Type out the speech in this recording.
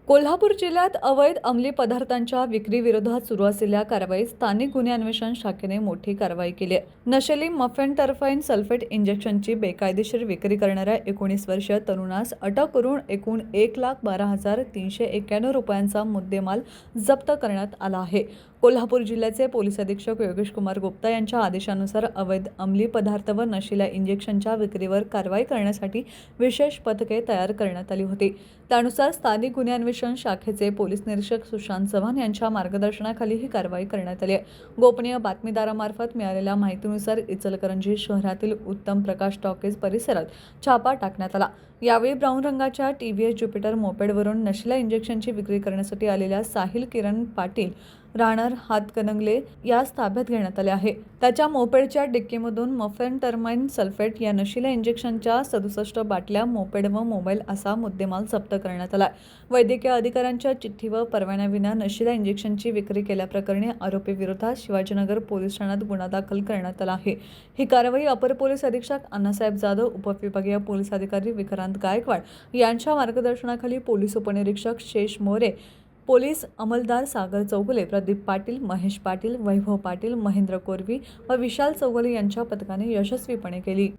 कोल्हापूर जिल्ह्यात अवैध अंमली पदार्थांच्या विक्रीविरोधात सुरू असलेल्या कारवाईत स्थानिक गुन्हे अन्वेषण शाखेने मोठी कारवाई केली आहे. नशेली मफेनटरफाइन सल्फेट इंजेक्शनची बेकायदेशीर विक्री करणाऱ्या 19 वर्षीय तरुणास अटक करून एकूण 1,12,391 रुपयांचा मुद्देमाल जप्त करण्यात आला आहे. कोल्हापूर जिल्ह्याचे पोलीस अधीक्षक योगेश कुमार गुप्ता यांच्या आदेशानुसार अवैध अंमली पदार्थ व नशील्या इंजेक्शनच्या विक्रीवर कारवाई करण्यासाठी विशेष पथके तयार करण्यात आली होती. त्यानुसार स्थानिक गुन्हे अन्वेषण शाखेचे पोलीस निरीक्षक सुशांत चव्हाण यांच्या मार्गदर्शनाखाली ही कारवाई करण्यात आली आहे. गोपनीय बातमीदारामार्फत मिळालेल्या माहितीनुसार इचलकरंजी शहरातील उत्तम प्रकाश टॉकीज परिसरात छापा टाकण्यात आला. यावेळी ब्राऊन रंगाच्या TVS ज्युपिटर मोपेडवरून नशील्या इंजेक्शनची विक्री करण्यासाठी आलेल्या साहिल किरण पाटील राहणार हातकणंगले यास ताब्यात घेण्यात आले आहे. त्याच्या मोपेडच्या डिक्कीमधून मफेनटरमाइन सल्फेट या नशील्या इंजेक्शनच्या 67 बाटल्या, मोपेड व मोबाईल असा मुद्देमाल जप्त करण्यात आला. वैद्यकीय अधिकाऱ्यांच्या चिठ्ठी व परवान्याविना नशील्या इंजेक्शनची विक्री केल्याप्रकरणी आरोपी विरोधात शिवाजीनगर पोलीस ठाण्यात गुन्हा दाखल करण्यात आला आहे. ही कारवाई अपर पोलीस अधीक्षक अण्णासाहेब जाधव, उपविभागीय पोलीस अधिकारी विक्रांत गायकवाड यांच्या मार्गदर्शनाखाली पोलीस उपनिरीक्षक शेष मोरे, पोलीस अंमलदार सागर चौगुले, प्रदीप पाटील, महेश पाटील, वैभव पाटील, महेंद्र कोरवी व विशाल चौगुले यांच्या पथकाने यशस्वीपणे केली.